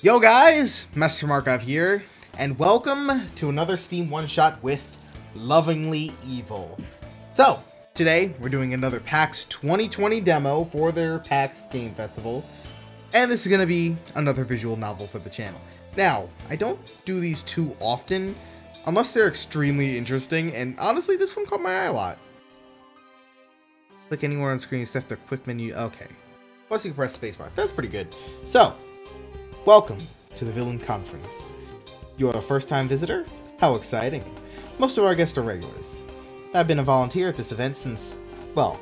Yo guys, Master Markov here, and welcome to another Steam one-shot with Lovingly Evil. So, today we're doing another PAX 2020 demo for their PAX Game Festival, and this is going to be another visual novel for the channel. Now, I don't do these too often, unless they're extremely interesting, and honestly this one caught my eye a lot. Click anywhere on screen except the quick menu. Okay. Plus you can press spacebar. That's pretty good. So, welcome to the Villain Conference. You're a first-time visitor? How exciting. Most of our guests are regulars. I've been a volunteer at this event since, well,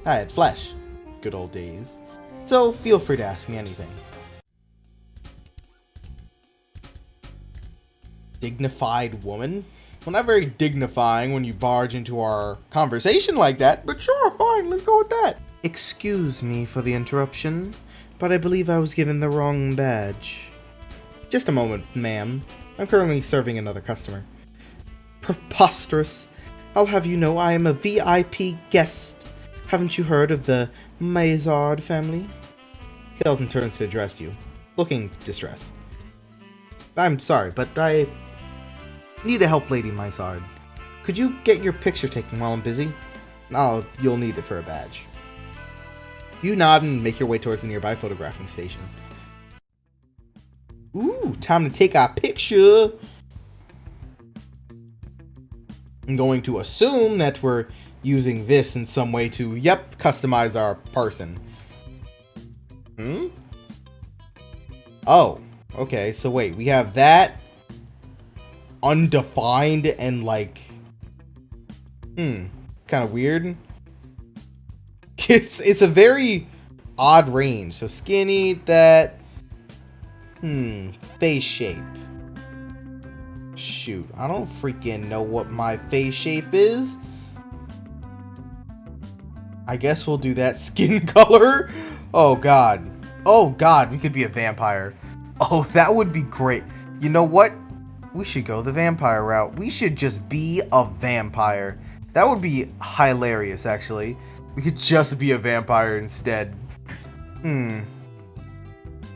I had flesh. Good old days. So feel free to ask me anything. Dignified woman? Well, not very dignifying when you barge into our conversation like that, but sure, fine, let's go with that. Excuse me for the interruption, but I believe I was given the wrong badge. Just a moment, ma'am. I'm currently serving another customer. Preposterous. I'll have you know I am a VIP guest. Haven't you heard of the Maillard family? Kelton turns to address you, looking distressed. I'm sorry, but I need to help Lady Maillard. Could you get your picture taken while I'm busy? Oh, you'll need it for a badge. You nod and make your way towards the nearby photographing station. Ooh, time to take our picture. I'm going to assume that we're using this in some way to, customize our person. Oh, okay, so wait, we have that undefined and like, kind of weird. It's a very odd range. So skinny, that, face shape. Shoot, I don't freaking know what my face shape is. I guess we'll do that. Skin color. Oh god, we could be a vampire. Oh, that would be great. You know what? We should go the vampire route. We should just be a vampire. That would be hilarious, actually. We could just be a vampire instead. And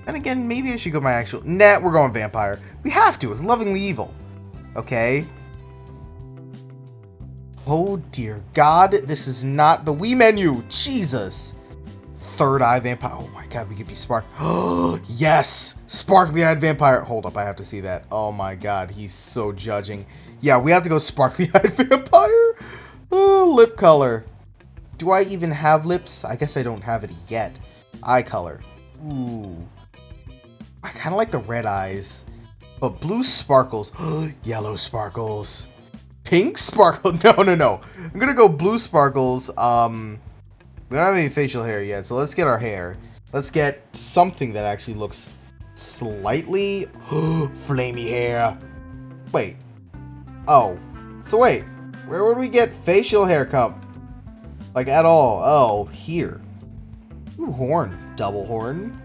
again, maybe I should go my actual... Nah, we're going vampire. We have to. It's Lovingly Evil. Okay. Oh, dear God. This is not the Wii menu. Jesus. Third eye vampire. Oh, my God. We could be spark... Oh, yes. Sparkly eyed vampire. Hold up. I have to see that. Oh, my God. He's so judging. Yeah, we have to go sparkly eyed vampire. Oh, lip color. Do I even have lips? I guess I don't have it yet. Eye color. Ooh. I kind of like the red eyes. But blue sparkles. Yellow sparkles. Pink sparkle. No. I'm going to go blue sparkles. We don't have any facial hair yet. So let's get our hair. Let's get something that actually looks slightly... Flamey hair. Wait. Oh. So wait. Where would we get facial hair come? Like, at all. Oh, here. Ooh, horn. Double horn.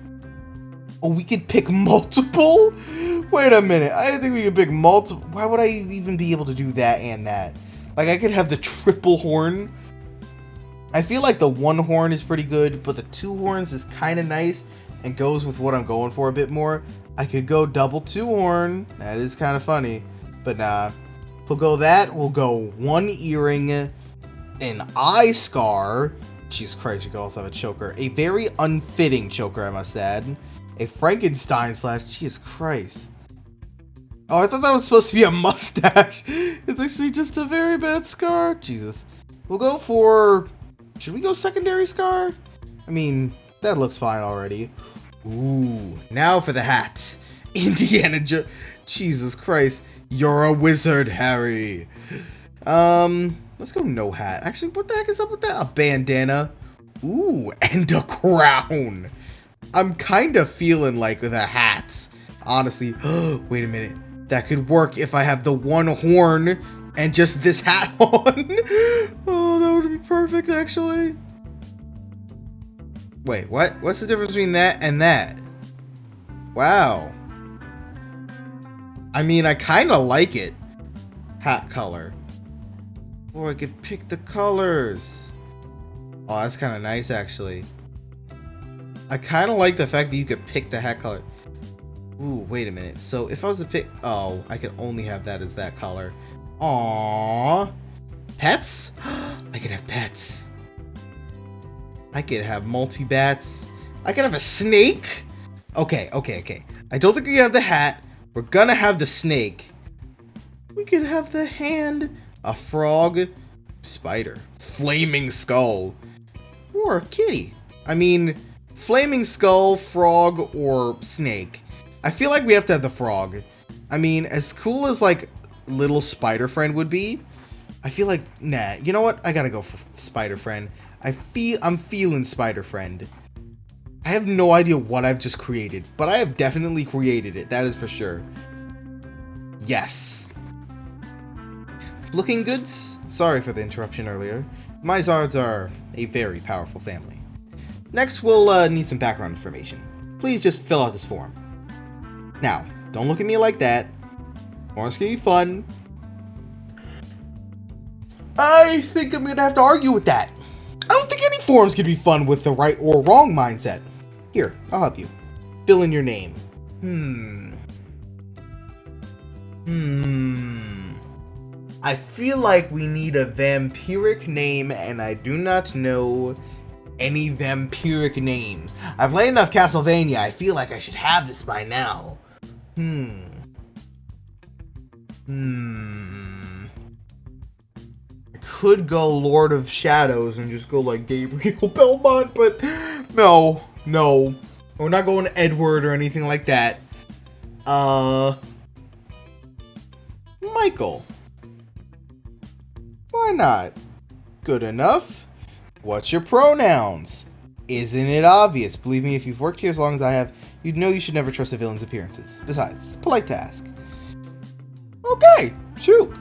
Oh, we could pick multiple? Wait a minute. I think we could pick multiple. Why would I even be able to do that and that? Like, I could have the triple horn. I feel like the one horn is pretty good, but the two horns is kind of nice and goes with what I'm going for a bit more. I could go double two horn. That is kind of funny. But nah. We'll go that. We'll go one earring. An eye scar. Jesus Christ, you could also have a choker. A very unfitting choker, I must add. A Frankenstein slash... Jesus Christ. Oh, I thought that was supposed to be a mustache. It's actually just a very bad scar. Jesus. We'll go for... Should we go secondary scar? I mean, that looks fine already. Ooh. Now for the hat. Indiana Jones. Jesus Christ. You're a wizard, Harry. Let's go no hat. Actually, what the heck is up with that? A bandana. Ooh, and a crown. I'm kind of feeling like the hats. Honestly. Wait a minute. That could work if I have the one horn and just this hat on. Oh, that would be perfect, actually. Wait, what? What's the difference between that and that? Wow. I mean, I kind of like it. Hat color. Or I could pick the colors. Oh, that's kind of nice, actually. I kind of like the fact that you could pick the hat color. Ooh, wait a minute. So if I was to pick... Oh, I could only have that as that color. Aww. Pets? I could have pets. I could have multi-bats. I could have a snake. Okay. I don't think we have the hat. We're gonna have the snake. We could have the hand. A frog. Spider. Flaming skull. Or a kitty. I mean, flaming skull, frog, or snake. I feel like we have to have the frog. I mean, as cool as, like, little spider friend would be, I feel like, nah, you know what? I gotta go for spider friend. I'm feeling spider friend. I have no idea what I've just created, but I have definitely created it. That is for sure. Yes. Looking goods? Sorry for the interruption earlier. My Zards are a very powerful family. Next, we'll need some background information. Please just fill out this form. Now, don't look at me like that. Form's gonna be fun. I think I'm gonna have to argue with that. I don't think any forms can be fun with the right or wrong mindset. Here, I'll help you. Fill in your name. I feel like we need a vampiric name, and I do not know any vampiric names. I've played enough Castlevania. I feel like I should have this by now. I could go Lord of Shadows and just go like Gabriel Belmont, but no. We're not going Edward or anything like that. Michael. Why not? Good enough. What's your pronouns? Isn't it obvious? Believe me, if you've worked here as long as I have, you'd know you should never trust a villain's appearances. Besides, it's polite to ask. Okay, shoot.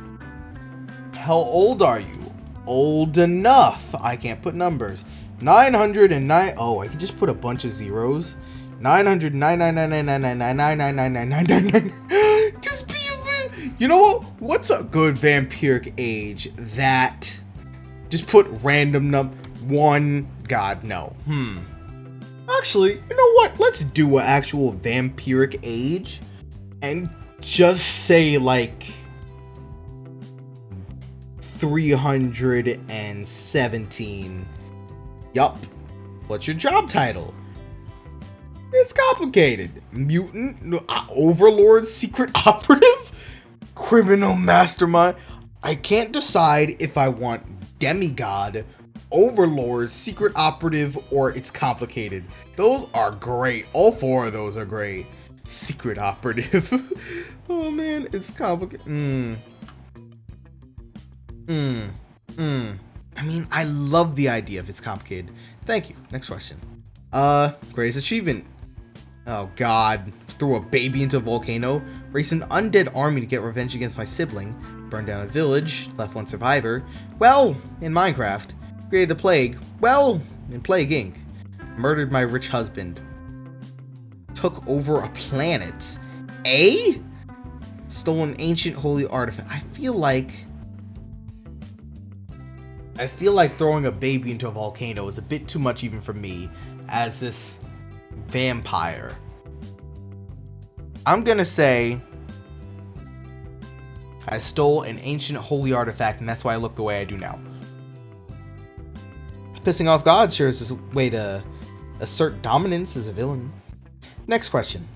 How old are you? Old enough. I can't put numbers. 909. Oh, I can just put a bunch of zeros. 900. Just be a bit. You know what? What's a good vampiric age that? Just put random one. God, no. Actually, you know what? Let's do an actual vampiric age and just say like 317. Yup. What's your job title? It's complicated. Mutant, overlord, secret operative, criminal mastermind. I can't decide if I want demigod, overlord, secret operative, or it's complicated. Those are great. All four of those are great. Secret operative. Oh man, it's complicated. I mean, I love the idea if it's complicated. Thank you. Next question. Greatest achievement. Oh god. Threw a baby into a volcano. Race an undead army to get revenge against my sibling. Burned down a village. Left one survivor. Well, in Minecraft. Created the plague. Well, in Plague Inc. Murdered my rich husband. Took over a planet. Stole an ancient holy artifact. I feel like throwing a baby into a volcano is a bit too much even for me as this vampire. I'm gonna say I stole an ancient holy artifact and that's why I look the way I do now. Pissing off gods sure is a way to assert dominance as a villain. Next question.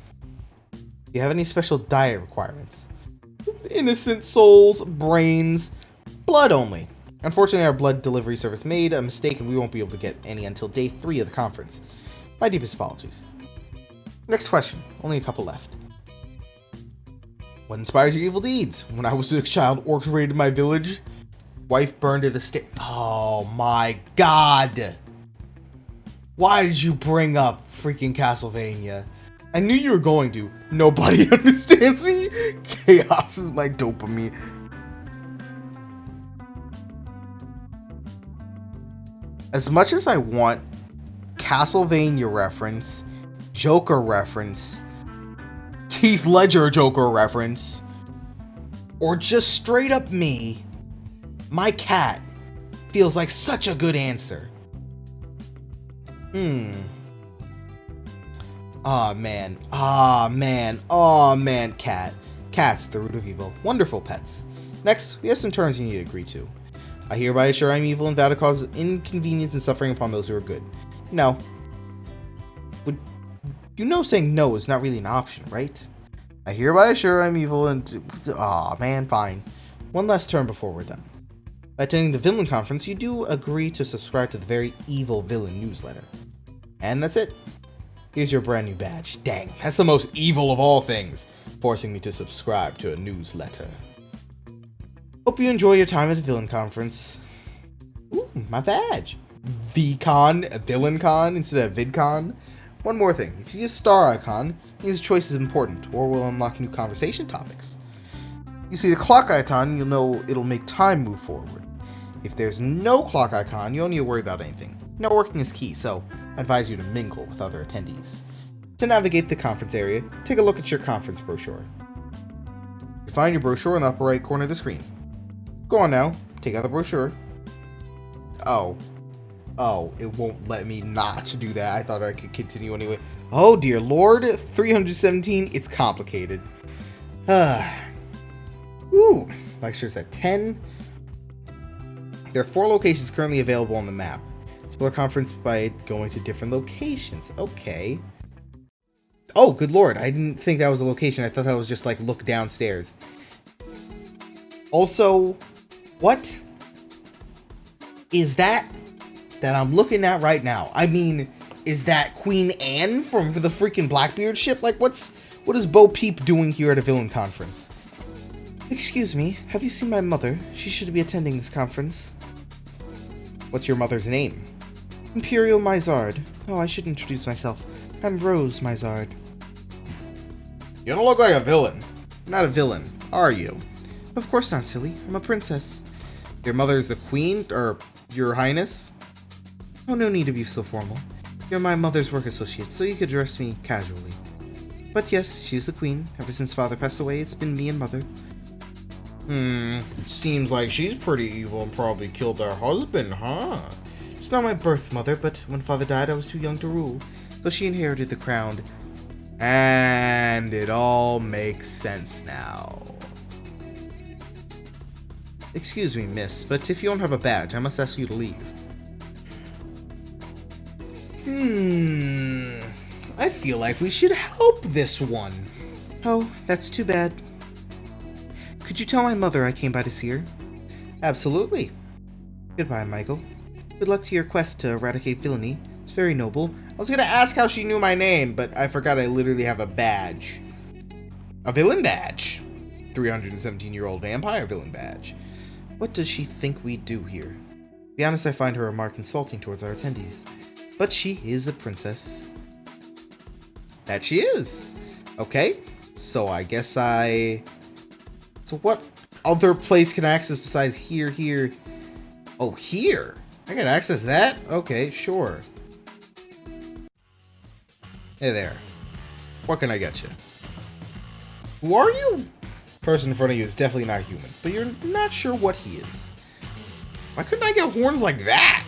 Do you have any special diet requirements? Innocent souls, brains, blood only. Unfortunately, our blood delivery service made a mistake and we won't be able to get any until day 3 of the conference. My deepest apologies. Next question. Only a couple left. What inspires your evil deeds? When I was a child, orcs raided my village. Wife burned at the stake. Oh my god. Why did you bring up freaking Castlevania? I knew you were going to. Nobody understands me. Chaos is my dopamine. As much as I want Castlevania reference, Joker reference, Heath Ledger Joker reference, or just straight up me, my cat feels like such a good answer. Aw, man. Aw, man. Aw, man. Cat. Cats, the root of evil. Wonderful pets. Next, we have some terms you need to agree to. I hereby assure I am evil and vow to cause inconvenience and suffering upon those who are good. No. You know saying no is not really an option, right? I hereby assure I am evil and... Aw, man, fine. One last term before we're done. By attending the villain conference, you do agree to subscribe to the very evil villain newsletter. And that's it. Here's your brand new badge. Dang, that's the most evil of all things, forcing me to subscribe to a newsletter. Hope you enjoy your time at the villain conference. Ooh, my badge. VCon, VillainCon instead of VidCon. One more thing, if you see a star icon, it means the choice is important, or will unlock new conversation topics. You see the clock icon, you'll know it'll make time move forward. If there's no clock icon, you don't need to worry about anything. Networking is key, so I advise you to mingle with other attendees. To navigate the conference area, take a look at your conference brochure. You find your brochure in the upper right corner of the screen. Go on now, take out the brochure. Oh, it won't let me not do that. I thought I could continue anyway. Oh dear lord, 317, it's complicated. Ooh, lectures at 10. There are 4 locations currently available on the map. Explore conference by going to different locations. Okay. Oh, good lord, I didn't think that was a location. I thought that was just like look downstairs. Also, what is that I'm looking at right now? I mean, is that Queen Anne from the freaking Blackbeard ship? Like, what is Bo Peep doing here at a villain conference? Excuse me, have you seen my mother? She should be attending this conference. What's your mother's name? Imperial Mizard. Oh, I should introduce myself. I'm Rose Mizard. You don't look like a villain. You're not a villain, are you? Of course not, silly. I'm a princess. Your mother's the queen, or your highness? Oh, no need to be so formal. You're my mother's work associate, so you could address me casually. But yes, she's the queen. Ever since father passed away, it's been me and mother. Seems like she's pretty evil and probably killed her husband, huh? She's not my birth mother, but when father died, I was too young to rule, so she inherited the crown. And it all makes sense now. Excuse me, miss, but if you don't have a badge, I must ask you to leave. I feel like we should help this one. Oh, that's too bad. Could you tell my mother I came by to see her? Absolutely. Goodbye, Michael. Good luck to your quest to eradicate villainy. It's very noble. I was gonna ask how she knew my name, but I forgot I literally have a badge. A villain badge. 317-year-old vampire villain badge. What does she think we do here? To be honest, I find her remark insulting towards our attendees. But she is a princess. That she is. Okay, so I guess So what other place can I access besides here? Oh, here? I can access that? Okay, sure. Hey there. What can I get you? Who are you? Person in front of you is definitely not human, but you're not sure what he is. Why couldn't I get horns like that?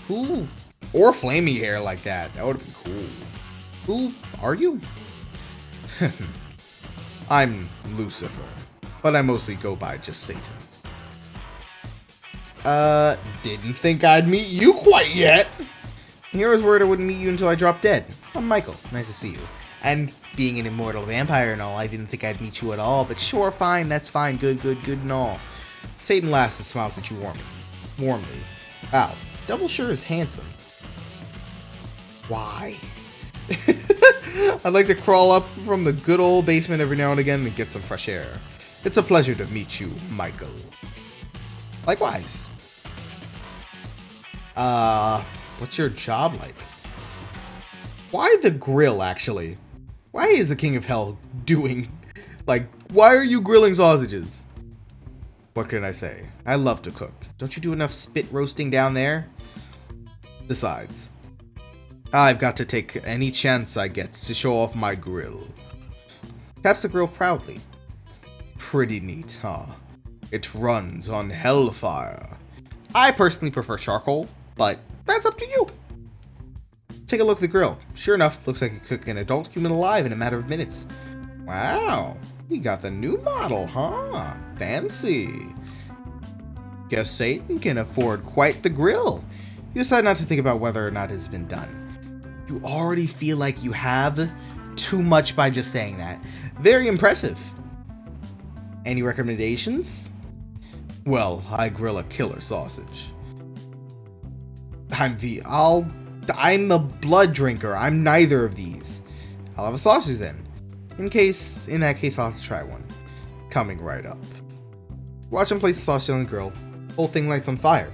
Who? Or flamey hair like that. That would have been cool. Who are you? I'm Lucifer, but I mostly go by just Satan. Didn't think I'd meet you quite yet. Hero's word I wouldn't meet you until I dropped dead. I'm Michael. Nice to see you. And being an immortal vampire and all, I didn't think I'd meet you at all, but sure, fine, that's fine, good and all. Satan laughs and smiles at you warmly. Wow, Double sure is handsome. Why? I'd like to crawl up from the good old basement every now and again and get some fresh air. It's a pleasure to meet you, Michael. Likewise. What's your job like? Why the grill, actually? Why is the King of Hell doing... why are you grilling sausages? What can I say? I love to cook. Don't you do enough spit roasting down there? Besides, I've got to take any chance I get to show off my grill. Taps the grill proudly. Pretty neat, huh? It runs on hellfire. I personally prefer charcoal, but that's up to you. Take a look at the grill. Sure enough, looks like you cook an adult human alive in a matter of minutes. Wow, you got the new model, huh? Fancy. Guess Satan can afford quite the grill. You decide not to think about whether or not it's been done. You already feel like you have too much by just saying that. Very impressive. Any recommendations? Well, I grill a killer sausage. I'm a blood drinker. I'm neither of these. I'll have a sausage then. In that case, I'll have to try one. Coming right up. Watch him place the sausage on the grill. Whole thing lights on fire.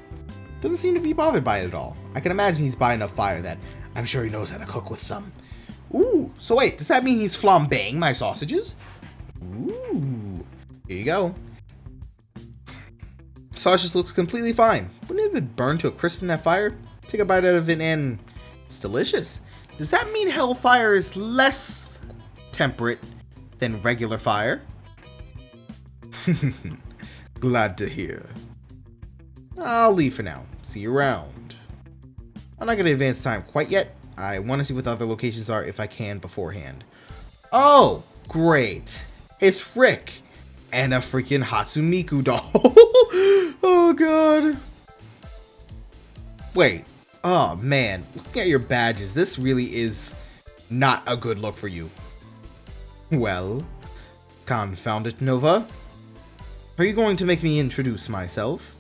Doesn't seem to be bothered by it at all. I can imagine he's by enough fire that I'm sure he knows how to cook with some. Ooh, so wait, does that mean he's flambeing my sausages? Ooh, here you go. Sausage looks completely fine. Wouldn't it have been burned to a crisp in that fire? Take a bite out of it and it's delicious. Does that mean hellfire is less temperate than regular fire? Glad to hear. I'll leave for now. See you around. I'm not going to advance time quite yet. I want to see what the other locations are if I can beforehand. Oh, great. It's Rick and a freaking Hatsumiku doll. Oh, God. Wait. Oh, man. Looking at your badges, this really is not a good look for you. Well, confound it, Nova. Are you going to make me introduce myself?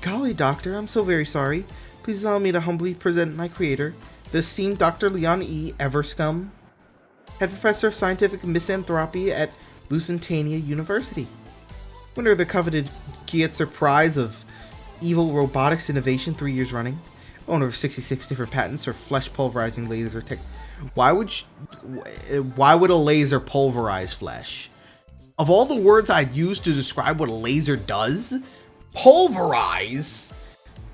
Golly, Doctor, I'm so very sorry. Please allow me to humbly present my creator, the esteemed Dr. Leon E. Everscum, head professor of scientific misanthropy at Lusitania University. Winner of the coveted Gietzer Prize of Evil Robotics Innovation 3 years running. Owner of 66 different patents for flesh pulverizing laser tech. Why would a laser pulverize flesh? Of all the words I'd use to describe what a laser does, pulverize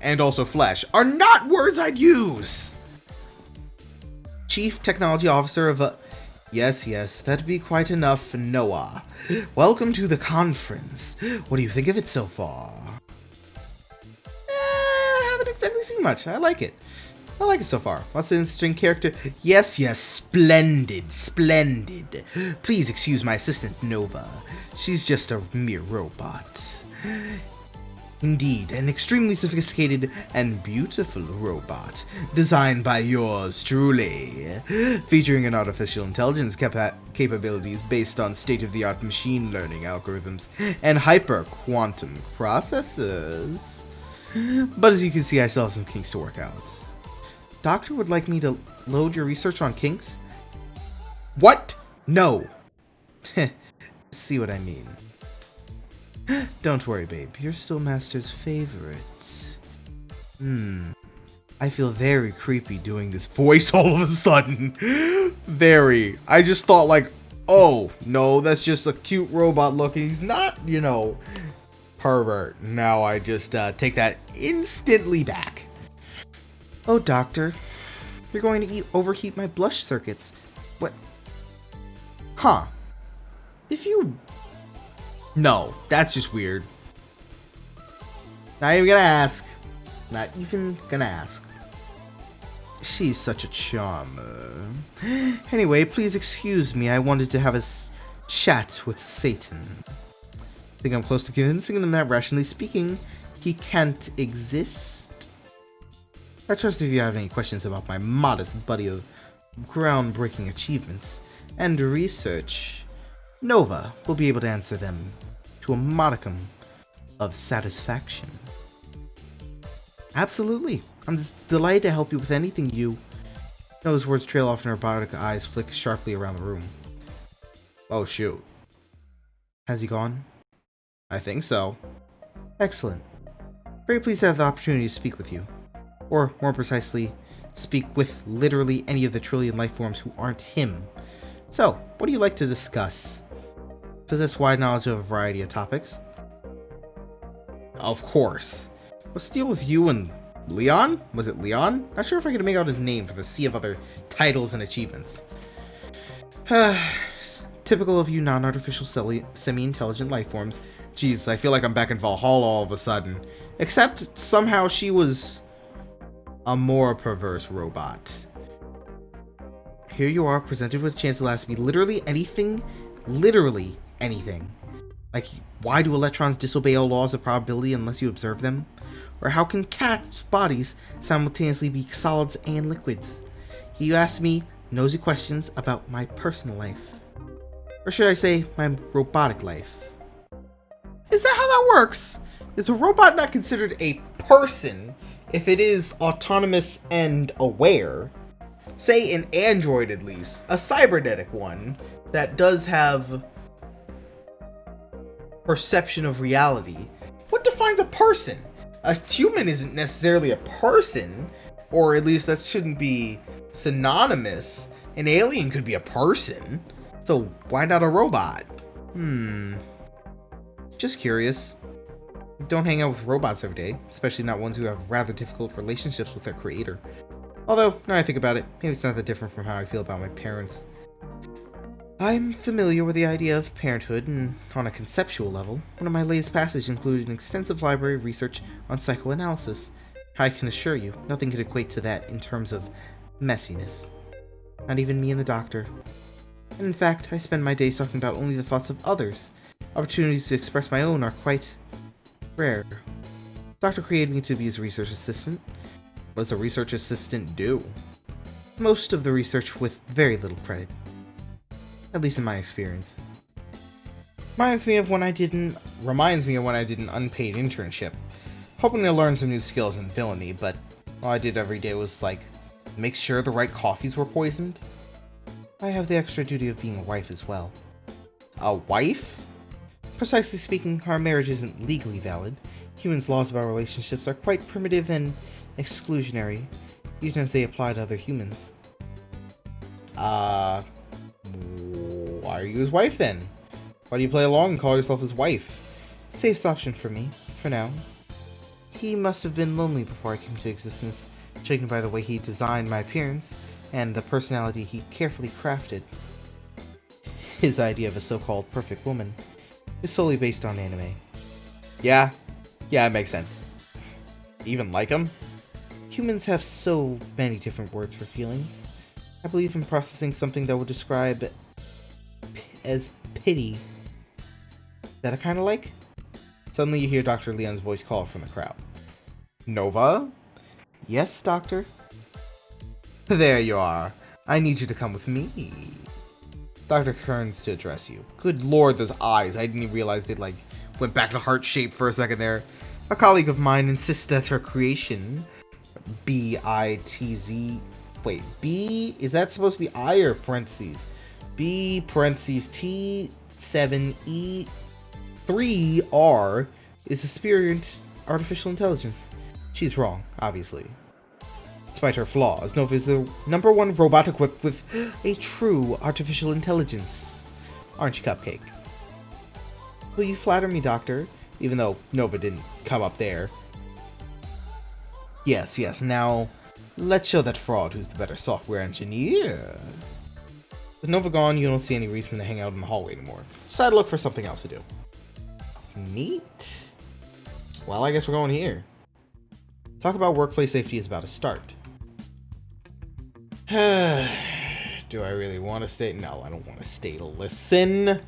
and also flesh are not words I'd use. Chief Technology Officer of a... Yes, that'd be quite enough, Noah. Welcome to the conference. What do you think of it so far? I haven't exactly seen much. I like it. So far. What's an interesting character? Yes, splendid. Please excuse my assistant, Nova. She's just a mere robot. Indeed, an extremely sophisticated and beautiful robot, designed by yours truly, featuring an artificial intelligence capabilities based on state-of-the-art machine learning algorithms and hyper-quantum processors. But as you can see, I still have some kinks to work out. Doctor would like me to load your research on kinks? What? No. See what I mean. Don't worry, babe. You're still Master's favorite. I feel very creepy doing this voice all of a sudden. Very. I just thought like, oh, no, that's just a cute robot looking. He's not, pervert. Now I just take that instantly back. Oh, Doctor. You're going to overheat my blush circuits. What? Huh. If you... No, that's just weird. Not even gonna ask. She's such a charmer. Anyway, please excuse me. I wanted to have a chat with Satan. Think I'm close to convincing him that, rationally speaking, he can't exist? I trust if you have any questions about my modest body of groundbreaking achievements and research, Nova will be able to answer them to a modicum of satisfaction. Absolutely. I'm just delighted to help you with anything you... Nova's words trail off and her robotic eyes flick sharply around the room. Oh shoot. Has he gone? I think so. Excellent. Very pleased to have the opportunity to speak with you. Or, more precisely, speak with literally any of the trillion life forms who aren't him. So, what do you like to discuss? Possess wide knowledge of a variety of topics. Of course. What's the deal with you and Leon? Was it Leon? Not sure if I can make out his name for the sea of other titles and achievements. Typical of you non-artificial semi-intelligent life forms. Jeez, I feel like I'm back in Valhalla all of a sudden. Except somehow she was a more perverse robot. here you are, presented with a chance to ask me literally anything. Literally anything. Like, why do electrons disobey all laws of probability unless you observe them? Or how can cats' bodies simultaneously be solids and liquids? You asked me nosy questions about my personal life. Or should I say, my robotic life. Is that how that works? Is a robot not considered a person if it is autonomous and aware? Say an android at least, a cybernetic one that does have perception of reality. What defines a person? A human isn't necessarily a person, or at least that shouldn't be synonymous. An alien could be a person, so why not a robot? Just curious. Don't hang out with robots every day, especially not ones who have rather difficult relationships with their creator. Although, now I think about it, maybe it's not that different from how I feel about my parents. I'm familiar with the idea of parenthood, and on a conceptual level, one of my latest passages included an extensive library of research on psychoanalysis. I can assure you, nothing could equate to that in terms of messiness. Not even me and the doctor. And in fact, I spend my days talking about only the thoughts of others. Opportunities to express my own are quite rare. The doctor created me to be his research assistant. What does a research assistant do? Most of the research with very little credit. At least in my experience. Reminds me of when I did an unpaid internship. Hoping to learn some new skills in villainy, but all I did every day was, like, make sure the right coffees were poisoned. I have the extra duty of being a wife as well. A wife? Precisely speaking, our marriage isn't legally valid. Humans' laws about relationships are quite primitive and exclusionary, even as they apply to other humans. Why are you his wife then? Why do you play along and call yourself his wife? Safest option for me, for now. He must have been lonely before I came into existence, judging by the way he designed my appearance and the personality he carefully crafted. His idea of a so-called perfect woman is solely based on anime. Yeah, it makes sense. Even like him? Humans have so many different words for feelings. I believe in processing something that would describe as pity that I kind of like. Suddenly you hear Dr. Leon's voice call from the crowd. Nova? Yes, Doctor? There you are. I need you to come with me. Doctor turns to address you. Good lord, those eyes. I didn't even realize they, like, went back to heart shape for a second there. A colleague of mine insists that her creation, B-I-T-Z... Wait, B? Is that supposed to be I or parentheses? B parentheses T7E3R is a superior artificial intelligence. She's wrong, obviously. Despite her flaws, Nova is the #1 robot equipped with a true artificial intelligence. Aren't you, Cupcake? Will you flatter me, Doctor? Even though Nova didn't come up there. Yes, now let's show that fraud who's the better software engineer. With Nova gone, you don't see any reason to hang out in the hallway anymore. Decide to look for something else to do. Neat. Well, I guess we're going here. Talk about workplace safety is about to start. Do I really want to stay? No, I don't want to stay to listen.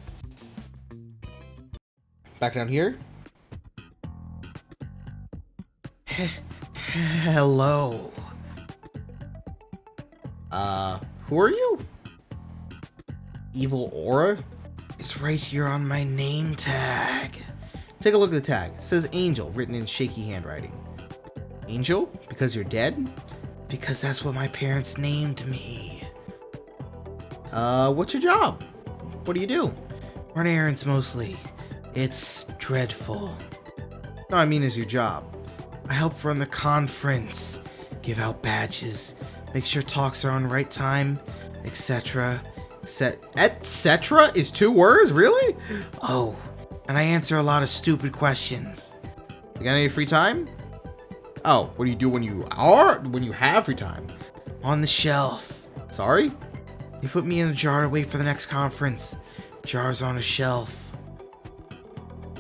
Back down here. Hello. Who are you? Evil Aura? It's right here on my name tag. Take a look at the tag. It says Angel, written in shaky handwriting. Angel? Because you're dead? Because that's what my parents named me. What's your job? What do you do? Run errands mostly. It's dreadful. No, I mean as your job. I help run the conference, give out badges, make sure talks are on the right time, etc. Etc. is 2 words? Really? Oh, and I answer a lot of stupid questions. You got any free time? Oh, what do you do when you have free time? On the shelf. Sorry? They put me in a jar to wait for the next conference. Jar's on a shelf.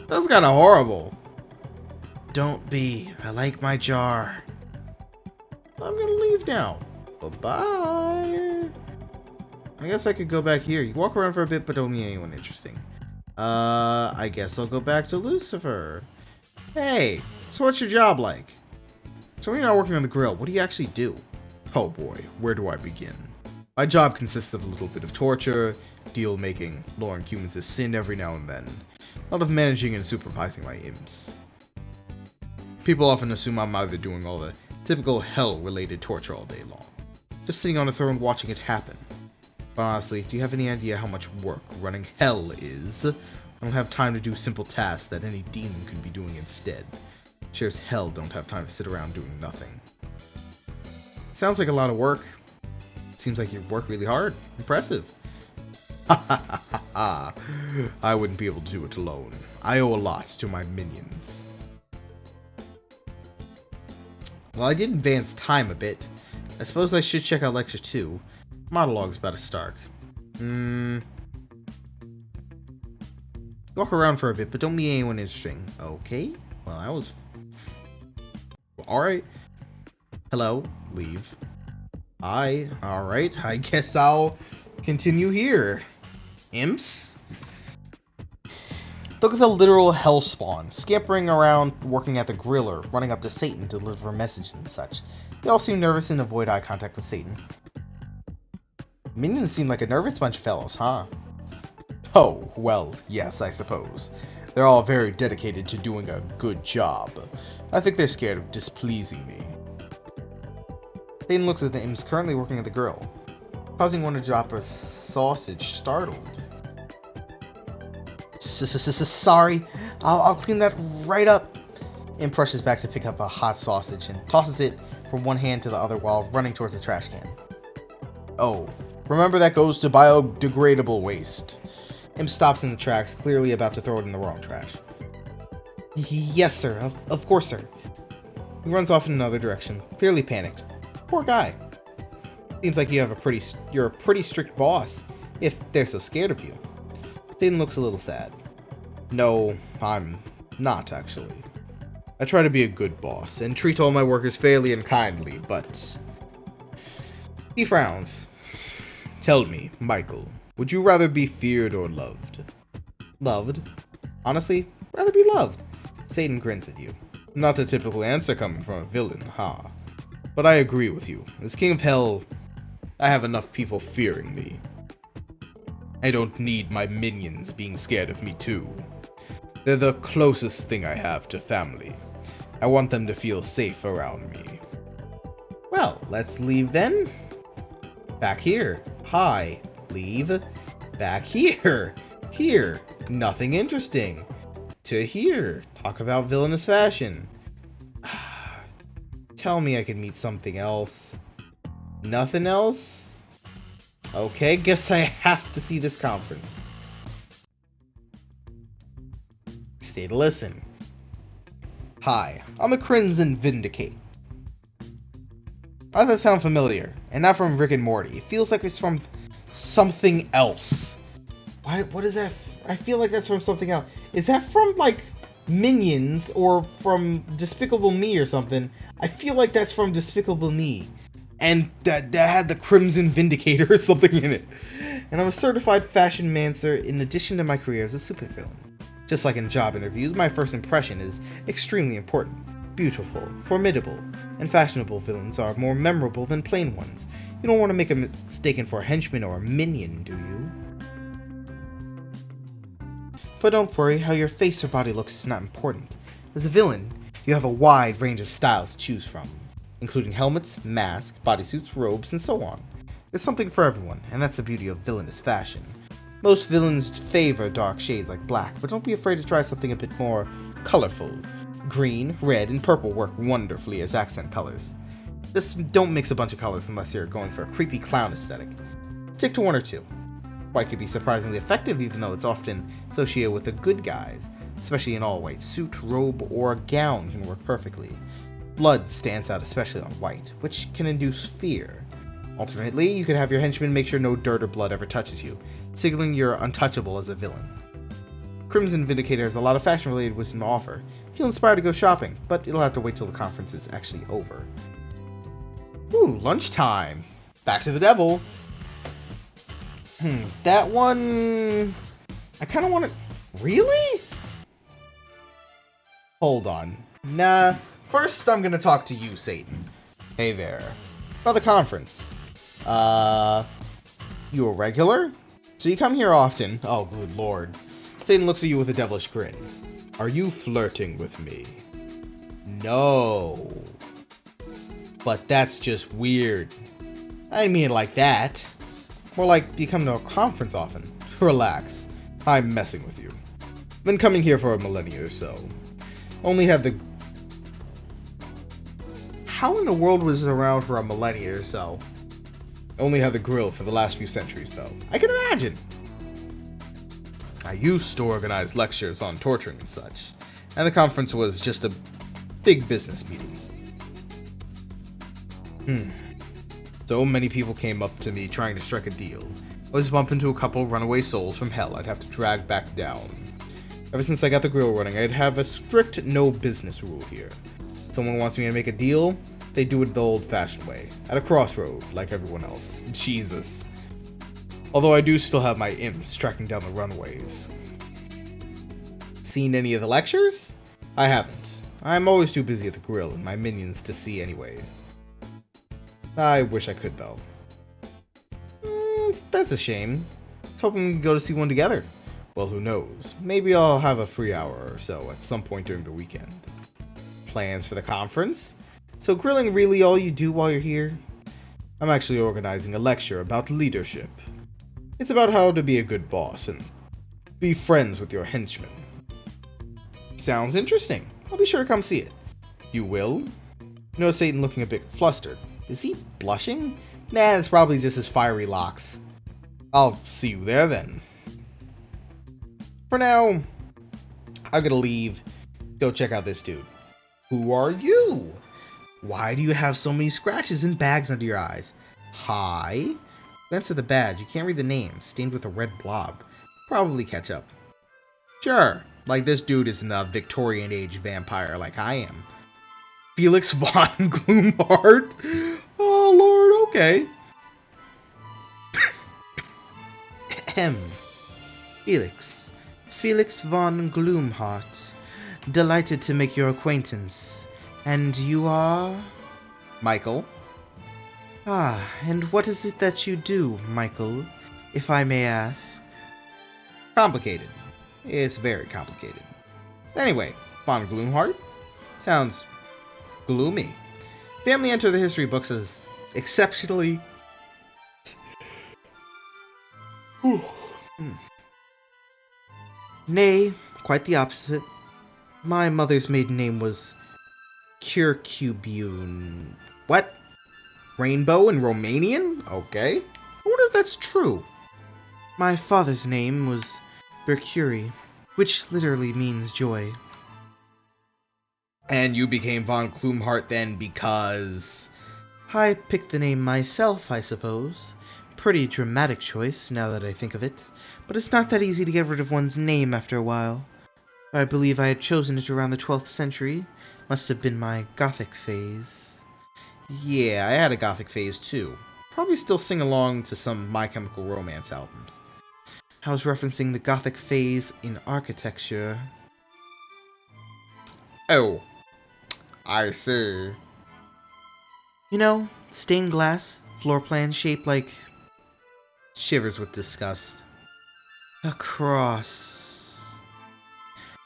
That's kind of horrible. Don't be. I like my jar. I'm gonna leave now. Bye-bye. I guess I could go back here. You walk around for a bit, but don't meet anyone interesting. I guess I'll go back to Lucifer. Hey, so what's your job like? So when you're not working on the grill, what do you actually do? Oh boy, where do I begin? My job consists of a little bit of torture, deal making, luring humans to sin every now and then, a lot of managing and supervising my imps. People often assume I'm either doing all the typical hell-related torture all day long, just sitting on a throne watching it happen. But honestly, do you have any idea how much work running hell is? I don't have time to do simple tasks that any demon could be doing instead. Sure as hell don't have time to sit around doing nothing. Sounds like a lot of work. Seems like you work really hard. Impressive. Ha ha ha ha ha. I wouldn't be able to do it alone. I owe a lot to my minions. Well, I did advance time a bit. I suppose I should check out Lecture 2. Monologue's about to start. Walk around for a bit, but don't meet anyone interesting. Okay. Well, that was... Alright. Hello. Leave. Hi. Alright. I guess I'll continue here. Imps? Look at the literal hell spawn, scampering around, working at the griller, running up to Satan to deliver messages and such. They all seem nervous and avoid eye contact with Satan. Minions seem like a nervous bunch of fellows, huh? Oh, well, yes, I suppose. They're all very dedicated to doing a good job. I think they're scared of displeasing me. Satan looks at the imps currently working at the grill, causing one to drop a sausage, startled. Sorry, I'll clean that right up. Imp rushes back to pick up a hot sausage and tosses it from one hand to the other while running towards the trash can. Oh, remember that goes to biodegradable waste. Imp stops in the tracks, clearly about to throw it in the wrong trash. Yes, sir. Of course, sir. He runs off in another direction, clearly panicked. Poor guy. Seems like you're a pretty strict boss, if they're so scared of you. Satan looks a little sad. No, I'm not, actually. I try to be a good boss, and treat all my workers fairly and kindly, but... He frowns. Tell me, Michael, would you rather be feared or loved? Loved? Honestly, rather be loved. Satan grins at you. Not a typical answer coming from a villain, huh? But I agree with you. As King of Hell, I have enough people fearing me. I don't need my minions being scared of me too. They're the closest thing I have to family. I want them to feel safe around me. Well, let's leave then. Back here. Hi. Leave. Back here. Here. Nothing interesting. To here. Talk about villainous fashion. Tell me I could meet something else. Nothing else? Okay, guess I have to see this conference. Stay to listen. Hi, I'm a Crimson Vindicate. Why does that sound familiar? And not from Rick and Morty. It feels like it's from something else. What is that? I feel like that's from something else. Is that from, like, Minions or from Despicable Me or something? I feel like that's from Despicable Me. And that had the Crimson Vindicator or something in it. And I'm a certified fashion mancer in addition to my career as a supervillain. Just like in job interviews, my first impression is extremely important. Beautiful, formidable, and fashionable villains are more memorable than plain ones. You don't want to make a mistaken for a henchman or a minion, do you? But don't worry, how your face or body looks is not important. As a villain, you have a wide range of styles to choose from, including helmets, masks, bodysuits, robes, and so on. There's something for everyone, and that's the beauty of villainous fashion. Most villains favor dark shades like black, but don't be afraid to try something a bit more colorful. Green, red, and purple work wonderfully as accent colors. Just don't mix a bunch of colors unless you're going for a creepy clown aesthetic. Stick to one or two. White can be surprisingly effective even though it's often associated with the good guys, especially an all-white suit, robe, or gown can work perfectly. Blood stands out especially on white, which can induce fear. Alternately, you could have your henchmen make sure no dirt or blood ever touches you, signaling you're untouchable as a villain. Crimson Vindicator has a lot of fashion-related wisdom to offer. Feel inspired to go shopping, but it'll have to wait till the conference is actually over. Ooh, lunchtime! Back to the devil! That one... I kind of want to... Really? Hold on. Nah. First, I'm going to talk to you, Satan. Hey there. About the conference. You a regular? So you come here often. Oh, good lord. Satan looks at you with a devilish grin. Are you flirting with me? No. But that's just weird. I didn't mean it like that. More like, do you come to a conference often? Relax. I'm messing with you. Been coming here for a millennia or so. Only had the... How in the world was it around for a millennia or so? Only had the grill for the last few centuries, though. I can imagine. I used to organize lectures on torturing and such, and the conference was just a big business meeting. So many people came up to me trying to strike a deal. I was bump into a couple runaway souls from hell I'd have to drag back down. Ever since I got the grill running, I'd have a strict no business rule here. Someone wants me to make a deal, they do it the old-fashioned way, at a crossroad, like everyone else. Jesus. Although I do still have my imps tracking down the runaways. Seen any of the lectures? I haven't. I'm always too busy at the grill and my minions to see anyway. I wish I could, though. That's a shame. I was hoping we could go to see one together. Well, who knows? Maybe I'll have a free hour or so at some point during the weekend. Plans for the conference? So grilling really all you do while you're here? I'm actually organizing a lecture about leadership. It's about how to be a good boss and be friends with your henchmen. Sounds interesting. I'll be sure to come see it. You will? No, Satan looking a bit flustered. Is he blushing? Nah, it's probably just his fiery locks. I'll see you there then. For now, I'm gonna leave. Go check out this dude. Who are you? Why do you have so many scratches and bags under your eyes? Hi? Glance at the badge. You can't read the name. Stained with a red blob. Probably catch up. Sure. Like this dude isn't a Victorian age vampire like I am. Felix von Gloomheart? Oh lord, okay. Felix von Gloomheart. Delighted to make your acquaintance. And you are? Michael. Ah, and what is it that you do, Michael, if I may ask? Complicated. It's very complicated. Anyway, von Gloomheart? Sounds gloomy. Family enter the history books as exceptionally... Nay, quite the opposite. My mother's maiden name was Curcubune. What? Rainbow in Romanian? Okay. I wonder if that's true. My father's name was Mercury, which literally means joy. And you became von Gloomheart then because... I picked the name myself, I suppose. Pretty dramatic choice, now that I think of it. But it's not that easy to get rid of one's name after a while. I believe I had chosen it around the 12th century. Must have been my Gothic phase. Yeah, I had a Gothic phase too. Probably still sing along to some My Chemical Romance albums. I was referencing the Gothic phase in architecture. Oh, I see. You know, stained glass, floor plan shaped like... Shivers with disgust. A cross.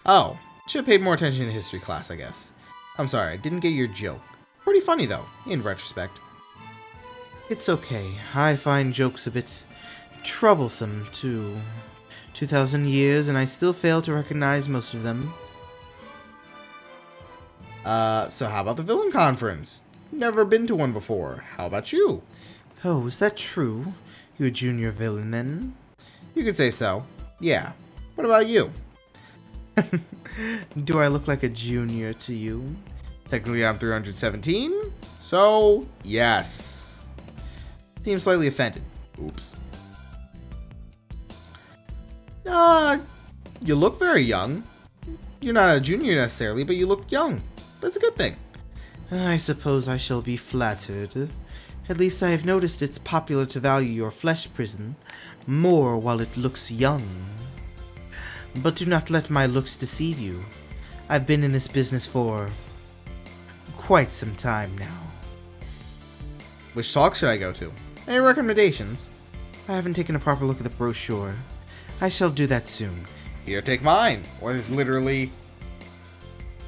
Oh, should have paid more attention in history class, I guess. I'm sorry, I didn't get your joke. Pretty funny, though, in retrospect. It's okay. I find jokes a bit troublesome, too. 2,000 years, and I still fail to recognize most of them. So how about the villain conference? Never been to one before. How about you? Oh, is that true? You a junior villain, then? You could say so. Yeah. What about you? Do I look like a junior to you? Technically, I'm 317. So, yes. Seems slightly offended. Oops. You look very young. You're not a junior necessarily, but you look young. That's a good thing. I suppose I shall be flattered. At least I have noticed it's popular to value your flesh prison more while it looks young. But do not let my looks deceive you. I've been in this business for quite some time now. Which talk should I go to? Any recommendations? I haven't taken a proper look at the brochure. I shall do that soon. Here, take mine. Or there's literally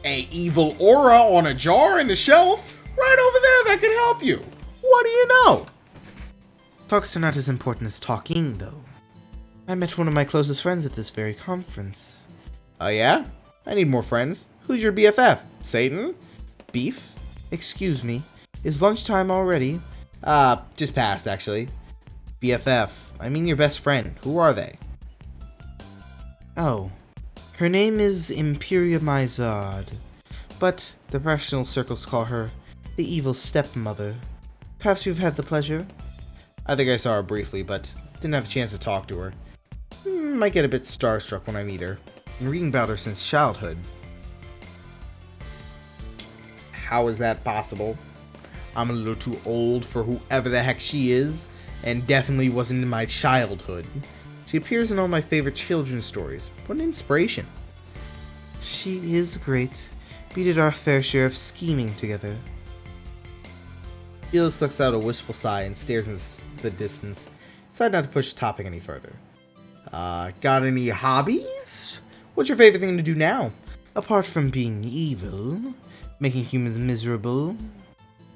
a evil aura on a jar in the shelf right over there that can help you. What do you know? Talks are not as important as talking, though. I met one of my closest friends at this very conference. Oh yeah? I need more friends. Who's your BFF? Satan? Beef? Excuse me, is lunchtime already? Just passed, actually. BFF. I mean your best friend. Who are they? Oh, her name is Imperia Mizard, but the professional circles call her the evil stepmother. Perhaps you've had the pleasure? I think I saw her briefly, but didn't have a chance to talk to her. Might get a bit starstruck when I meet her. Been reading about her since childhood. How is that possible? I'm a little too old for whoever the heck she is, and definitely wasn't in my childhood. She appears in all my favorite children's stories. What an inspiration. She is great. We did our fair share of scheming together. Felix sucks out a wistful sigh and stares in the distance. Decide not to push the topic any further. Got any hobbies? What's your favorite thing to do now? Apart from being evil, making humans miserable,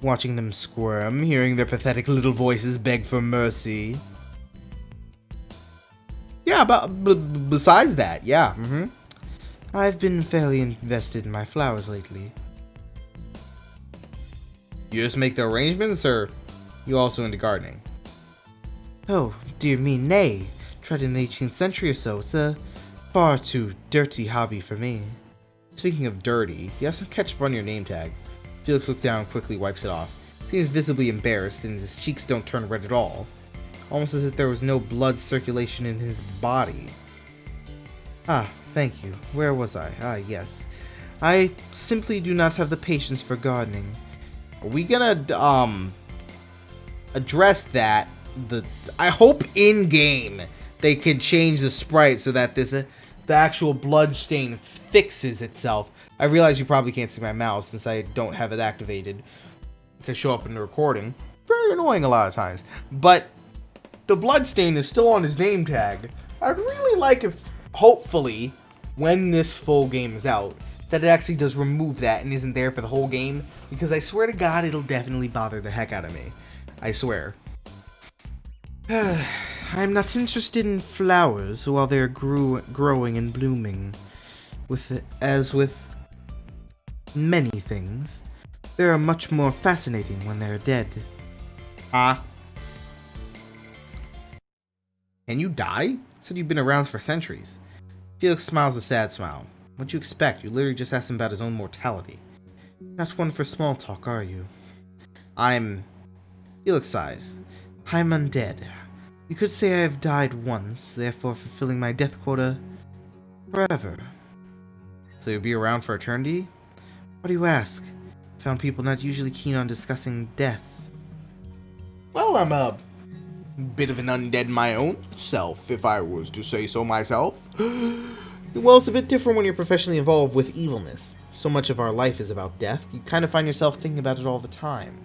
watching them squirm, hearing their pathetic little voices beg for mercy. Yeah, but besides that, yeah. I've been fairly invested in my flowers lately. You just make the arrangements, or you also into gardening? Oh, dear me, nay. Tried in the 18th century or so. It's a far too dirty hobby for me. Speaking of dirty, you have some ketchup on your name tag. Felix looks down and quickly wipes it off. Seems visibly embarrassed, and his cheeks don't turn red at all. Almost as if there was no blood circulation in his body. Ah, thank you. Where was I? Ah, yes. I simply do not have the patience for gardening. Are we gonna, address that? I hope in-game they can change the sprite so that the actual blood stain fixes itself. I realize you probably can't see my mouse since I don't have it activated to show up in the recording. Very annoying a lot of times. But the blood stain is still on his name tag. I'd really like if, hopefully, when this full game is out, that it actually does remove that and isn't there for the whole game. Because I swear to God, it'll definitely bother the heck out of me. I swear. I'm not interested in flowers while they're growing and blooming. As with many things, they are much more fascinating when they're dead. Can you die? Said you've been around for centuries. Felix smiles a sad smile. What'd you expect? You literally just asked him about his own mortality. Not one for small talk, are you? Felix sighs. I'm undead. You could say I have died once, therefore fulfilling my death quota forever. So you'll be around for eternity? Why do you ask? Found people not usually keen on discussing death. Well, I'm a bit of an undead my own self, if I was to say so myself. Well, it's a bit different when you're professionally involved with evilness. So much of our life is about death, you kind of find yourself thinking about it all the time.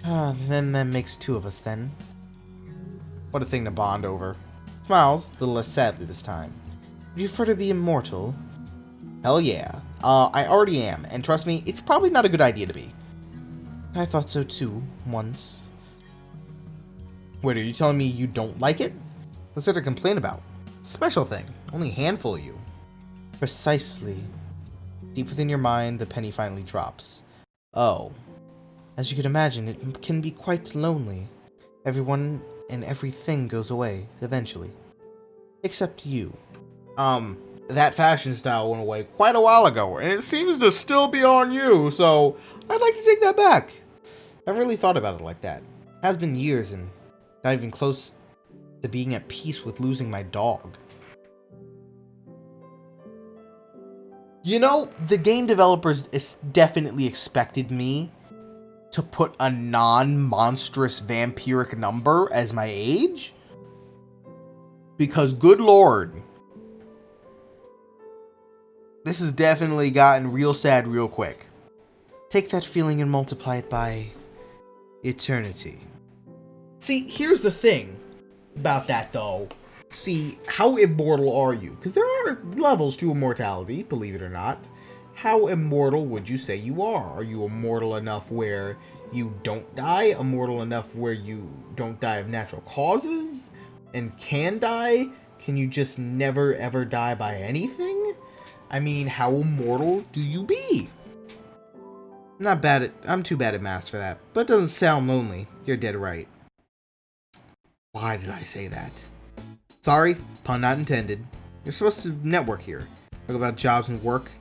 Then that makes two of us, then. What a thing to bond over. Smiles, a little less sadly this time. Would you prefer to be immortal? Hell yeah. I already am, and trust me, it's probably not a good idea to be. I thought so too, once. Wait, are you telling me you don't like it? What's there to complain about? Special thing. Only a handful of you. Precisely. Deep within your mind, the penny finally drops. Oh. As you can imagine, it can be quite lonely. Everyone and everything goes away, eventually. Except you. That fashion style went away quite a while ago, and it seems to still be on you, so I'd like to take that back. I haven't really thought about it like that. It has been years, and not even close to being at peace with losing my dog. You know, the game developers definitely expected me to put a non-monstrous vampiric number as my age? Because good lord, this has definitely gotten real sad real quick. Take that feeling and multiply it by eternity. See, here's the thing about that, though. See, how immortal are you? Because there are levels to immortality, believe it or not. How immortal would you say you are? Are you immortal enough where you don't die? Immortal enough where you don't die of natural causes? And can die? Can you just never ever die by anything? I mean, how immortal do you be? I'm too bad at maths for that, but it doesn't sound lonely. You're dead right. Why did I say that? Sorry, pun not intended. You're supposed to network here. Talk about jobs and work.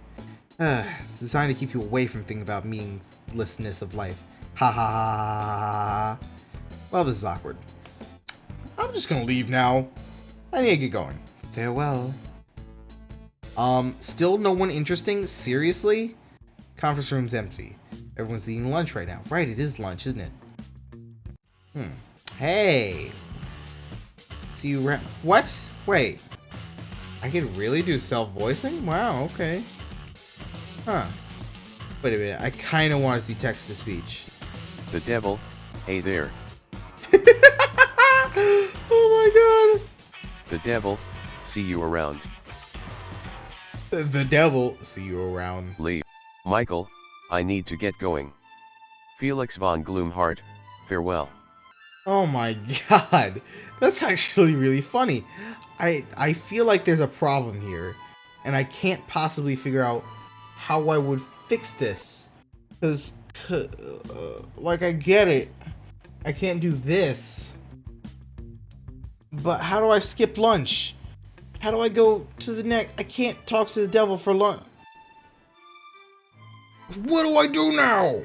It's designed to keep you away from thinking about meaninglessness of life. Ha ha ha ha ha. Well, this is awkward. I'm just gonna leave now. I need to get going. Farewell. Still no one interesting? Seriously? Conference room's empty. Everyone's eating lunch right now. Right, it is lunch, isn't it? Hey! See you around. What? Wait. I can really do self-voicing? Wow, okay. Huh. Wait a minute, I kinda want to see text-to-speech. The devil, hey there. Oh my god! The devil, see you around. The devil, see you around. Leave. Michael, I need to get going. Felix von Gloomhart, farewell. Oh my god, that's actually really funny. I feel like there's a problem here, and I can't possibly figure out how I would fix this. Because, like, I get it. I can't do this. But how do I skip lunch? How do I go to the next? I can't talk to the devil for lunch. What do I do now?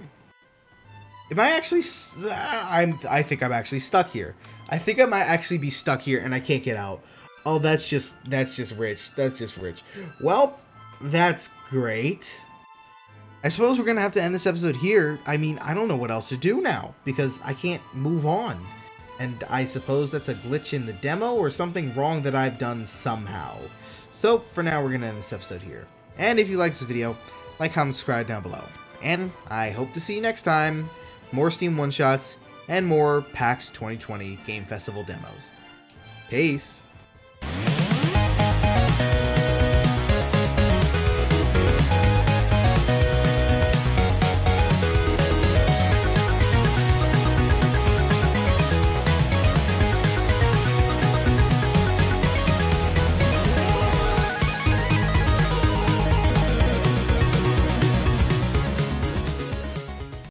Am I actually... I think I'm actually stuck here. I think I might actually be stuck here and I can't get out. Oh, that's just rich. That's just rich. Well, that's great. I suppose we're going to have to end this episode here. I mean, I don't know what else to do now because I can't move on. And I suppose that's a glitch in the demo or something wrong that I've done somehow. So, for now, we're going to end this episode here. And if you liked this video, like, comment, subscribe down below. And I hope to see you next time. More Steam one-shots and more PAX 2020 Game Festival demos. Peace.